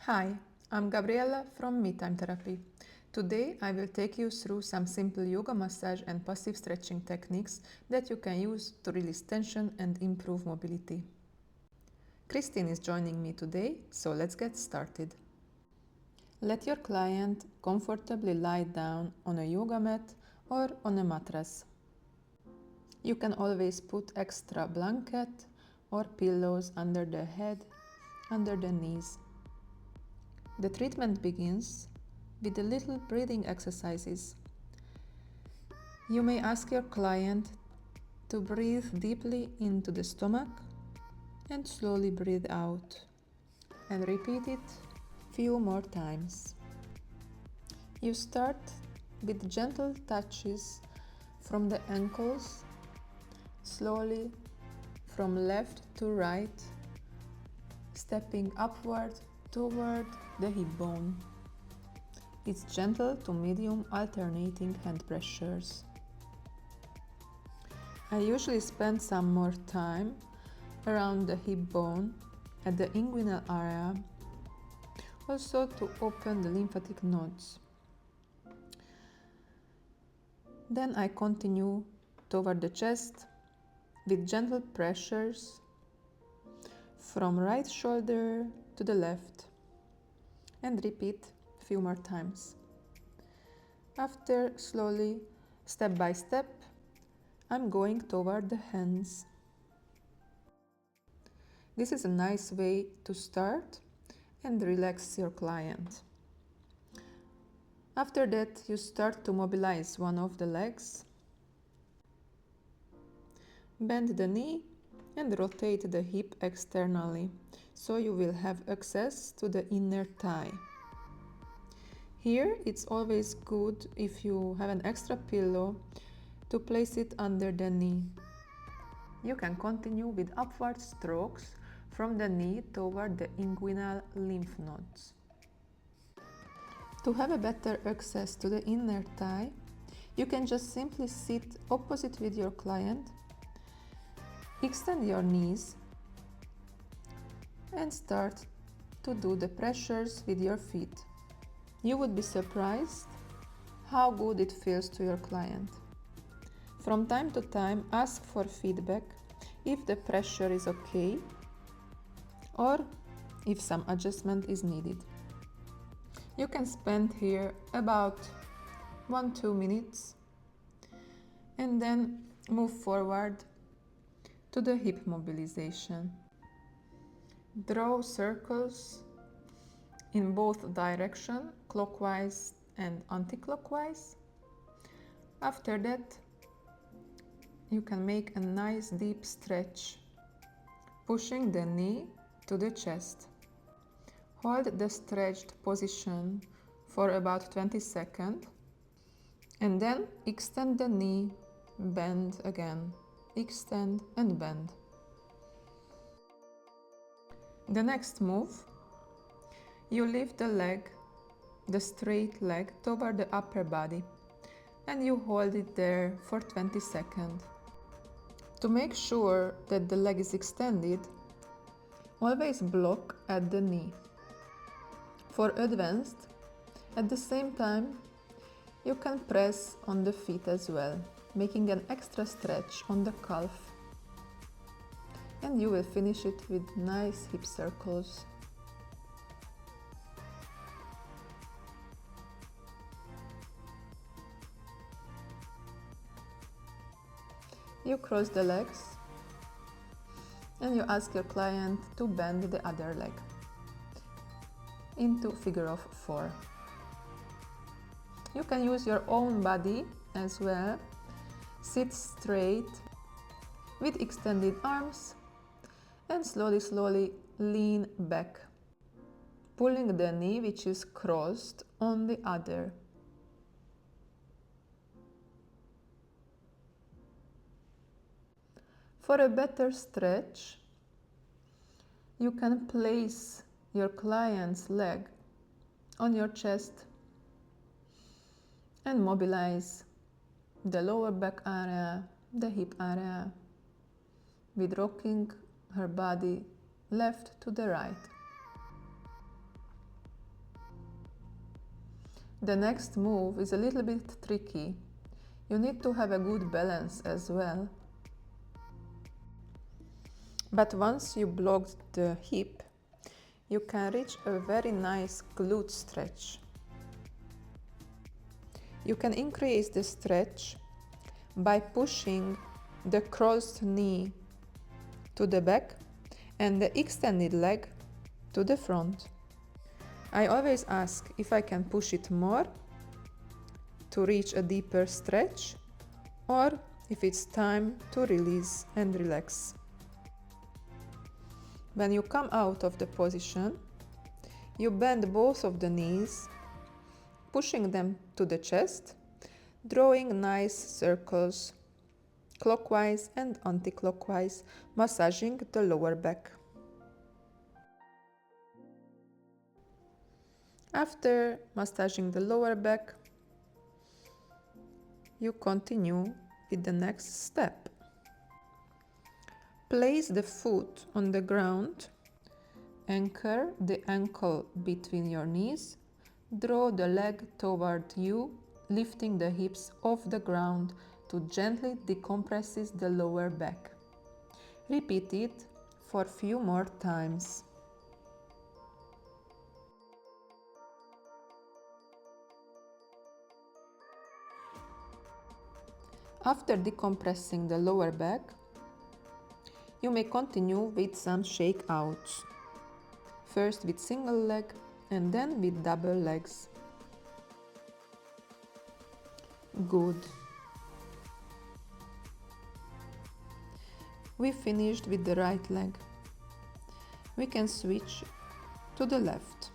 Hi, I'm Gabriella from Me Time Therapy. Today I will take you through some simple yoga massage and passive stretching techniques that you can use to release tension and improve mobility. Christine is joining me today, so let's get started. Let your client comfortably lie down on a yoga mat or on a mattress. You can always put extra blanket or pillows under the head, under the knees. The treatment begins with the little breathing exercises. You may ask your client to breathe deeply into the stomach and slowly breathe out, and repeat it few more times. You start with gentle touches from the ankles, slowly from left to right, stepping upward toward the hip bone. It's gentle to medium alternating hand pressures. I usually spend some more time around the hip bone at the inguinal area, also to open the lymphatic nodes. Then I continue toward the chest with gentle pressures from right shoulder to the left, and repeat a few more times. After, slowly, step by step, I'm going toward the hands. This is a nice way to start and relax your client. After that, you start to mobilize one of the legs. Bend the knee and rotate the hip externally, so you will have access to the inner thigh. Here, it's always good if you have an extra pillow to place it under the knee. You can continue with upward strokes from the knee toward the inguinal lymph nodes. To have a better access to the inner thigh, you can just simply sit opposite with your client, extend your knees, and start to do the pressures with your feet. You would be surprised how good it feels to your client. From time to time, ask for feedback if the pressure is okay or if some adjustment is needed. You can spend here about 1-2 minutes and then move forward to the hip mobilization. Draw circles in both directions, clockwise and anti-clockwise. After that, you can make a nice deep stretch, pushing the knee to the chest. Hold the stretched position for about 20 seconds and then extend the knee, bend again, extend and bend. The next move, you lift the leg, the straight leg, toward the upper body and you hold it there for 20 seconds. To make sure that the leg is extended, always block at the knee. For advanced, at the same time, you can press on the feet as well, making an extra stretch on the calf. And you will finish it with nice hip circles. You cross the legs and you ask your client to bend the other leg into figure of 4. You can use your own body as well. Sit straight with extended arms and slowly lean back, pulling the knee which is crossed on the other. For a better stretch, you can place your client's leg on your chest and mobilize the lower back area, the hip area, with rocking her body left to the right. The next move is a little bit tricky. You need to have a good balance as well. But once you blocked the hip, you can reach a very nice glute stretch. You can increase the stretch by pushing the crossed knee to the back and the extended leg to the front. I always ask if I can push it more to reach a deeper stretch or if it's time to release and relax. When you come out of the position, you bend both of the knees, pushing them to the chest, drawing nice circles clockwise and anti-clockwise, massaging the lower back. After massaging the lower back, you continue with the next step. Place the foot on the ground, anchor the ankle between your knees, draw the leg toward you, lifting the hips off the ground to gently decompress the lower back. Repeat it for a few more times. After decompressing the lower back, you may continue with some shakeouts. First with single leg and then with double legs. Good. We finished with the right leg. We can switch to the left.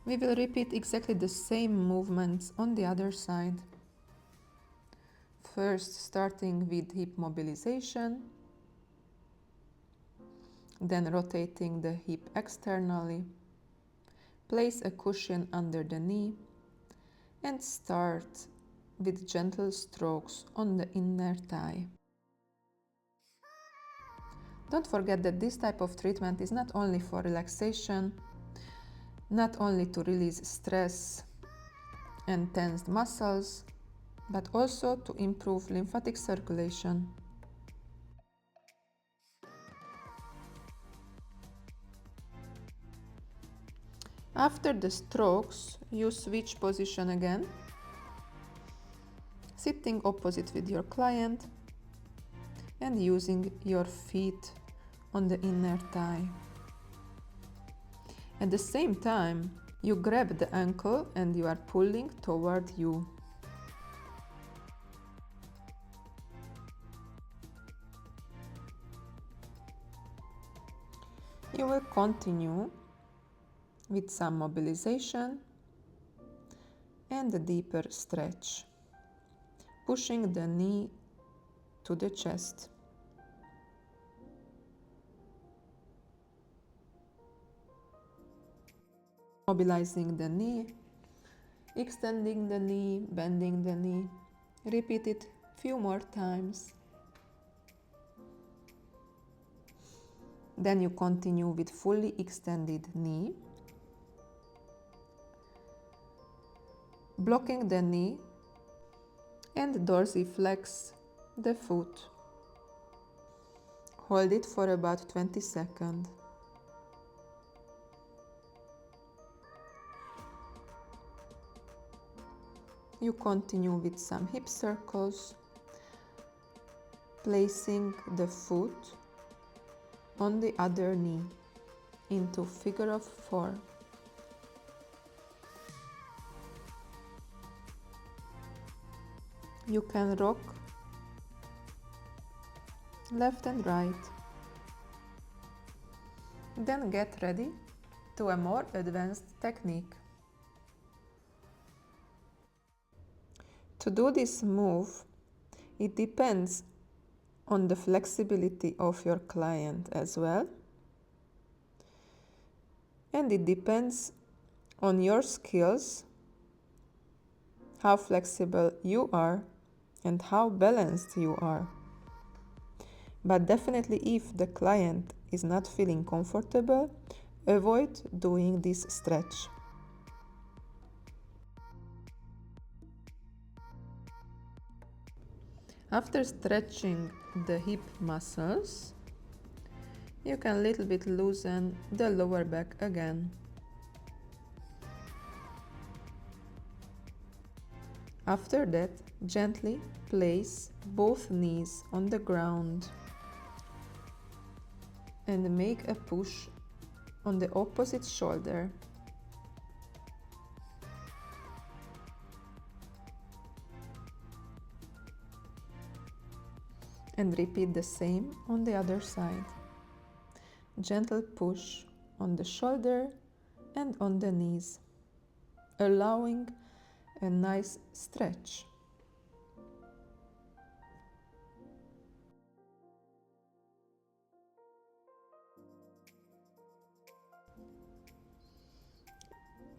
We will repeat exactly the same movements on the other side. First, starting with hip mobilization, then rotating the hip externally, place a cushion under the knee, and start with gentle strokes on the inner thigh. Don't forget that this type of treatment is not only for relaxation, not only to release stress and tensed muscles, but also to improve lymphatic circulation. After the strokes, you switch position again, sitting opposite with your client and using your feet on the inner thigh. At the same time, you grab the ankle and you are pulling toward you. You will continue with some mobilization and a deeper stretch, pushing the knee to the chest. Mobilizing the knee, extending the knee, bending the knee. Repeat it a few more times. Then you continue with fully extended knee, blocking the knee and dorsiflex the foot. Hold it for about 20 seconds. You continue with some hip circles, placing the foot on the other knee into figure of 4. You can rock left and right. Then get ready to a more advanced technique. To do this move, it depends on the flexibility of your client as well. And it depends on your skills, how flexible you are and how balanced you are. But definitely if the client is not feeling comfortable, avoid doing this stretch. After stretching the hip muscles, you can little bit loosen the lower back again. After that, gently place both knees on the ground and make a push on the opposite shoulder. And repeat the same on the other side. Gentle push on the shoulder and on the knees, allowing a nice stretch.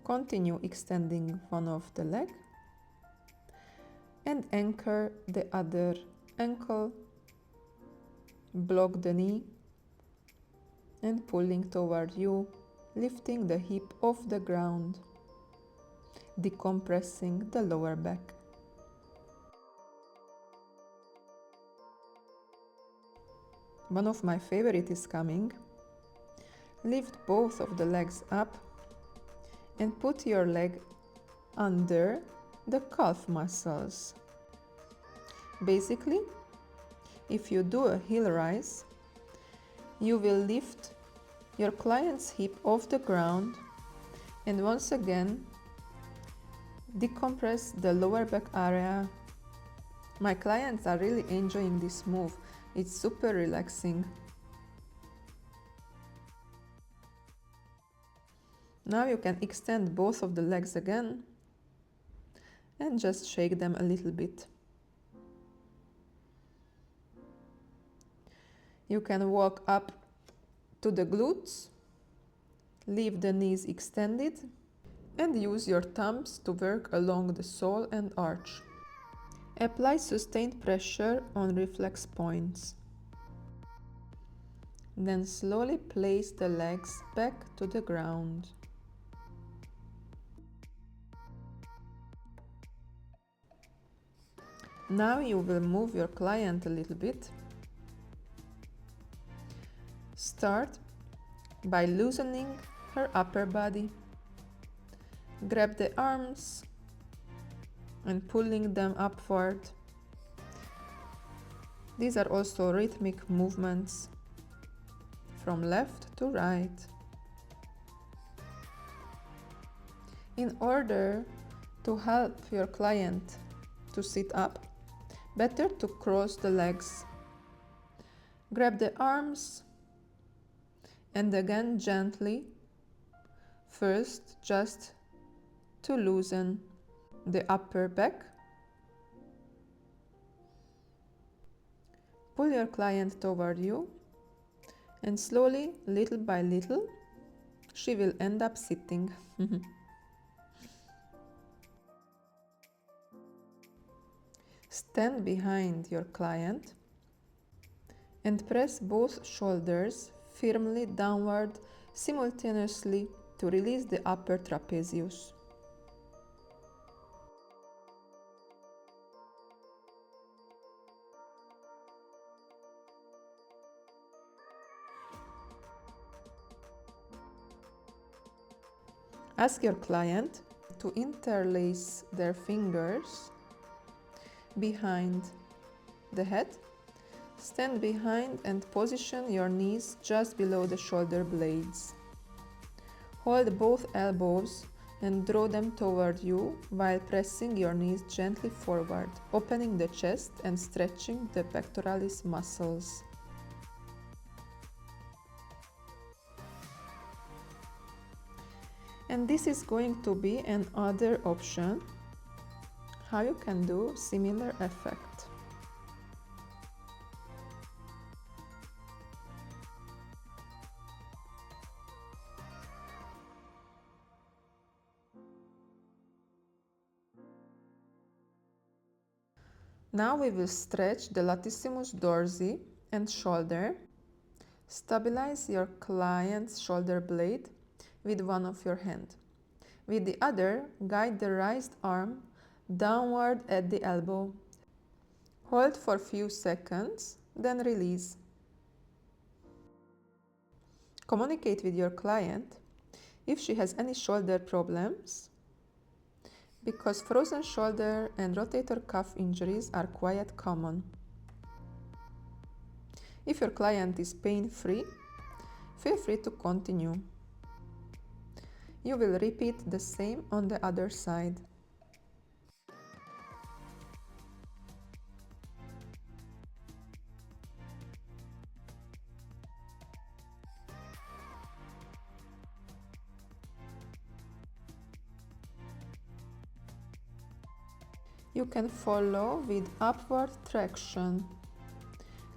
Continue extending one of the leg and anchor the other ankle, block the knee and pulling toward you, lifting the hip off the ground, decompressing the lower back. One of my favorite is coming. Lift both of the legs up and put your leg under the calf muscles. Basically, if you do a heel rise, you will lift your client's hip off the ground and once again decompress the lower back area. My clients are really enjoying this move. It's super relaxing. Now you can extend both of the legs again and just shake them a little bit. You can walk up to the glutes, leave the knees extended, and use your thumbs to work along the sole and arch. Apply sustained pressure on reflex points. Then slowly place the legs back to the ground. Now you will move your client a little bit. Start by loosening her upper body. Grab the arms and pulling them upward. These are also rhythmic movements from left to right. In order to help your client to sit up, better to cross the legs. Grab the arms and again gently, first just to loosen the upper back. Pull your client toward you and slowly, little by little, she will end up sitting. Stand behind your client and press both shoulders firmly downward simultaneously to release the upper trapezius. Ask your client to interlace their fingers behind the head. Stand behind and position your knees just below the shoulder blades. Hold both elbows and draw them toward you while pressing your knees gently forward, opening the chest and stretching the pectoralis muscles. And this is going to be another option how you can do similar effect. Now we will stretch the latissimus dorsi and shoulder. Stabilize your client's shoulder blade with one of your hand. With the other, guide the raised arm downward at the elbow. Hold for few seconds, then release. Communicate with your client if she has any shoulder problems, because frozen shoulder and rotator cuff injuries are quite common. If your client is pain-free, feel free to continue. You will repeat the same on the other side. You can follow with upward traction.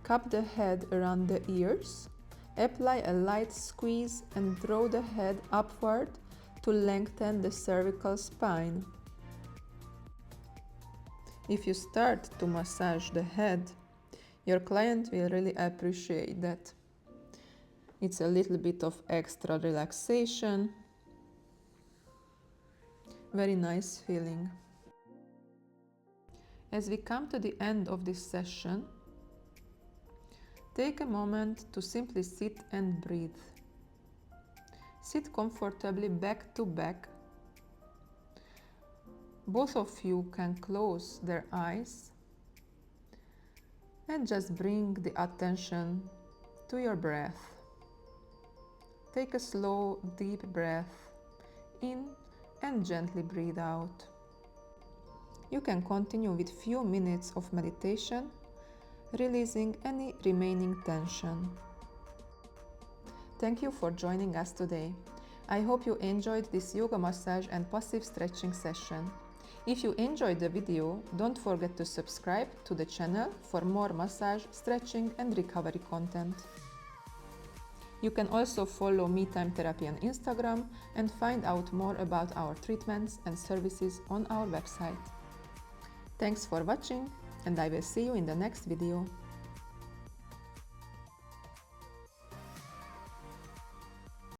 Cup the head around the ears, apply a light squeeze and draw the head upward to lengthen the cervical spine. If you start to massage the head, your client will really appreciate that. It's a little bit of extra relaxation. Very nice feeling. As we come to the end of this session, take a moment to simply sit and breathe. Sit comfortably back to back. Both of you can close their eyes and just bring the attention to your breath. Take a slow, deep breath in and gently breathe out. You can continue with few minutes of meditation, releasing any remaining tension. Thank you for joining us today. I hope you enjoyed this yoga massage and passive stretching session. If you enjoyed the video, don't forget to subscribe to the channel for more massage, stretching and recovery content. You can also follow Me Time Therapy on Instagram and find out more about our treatments and services on our website. Thanks for watching, and I will see you in the next video.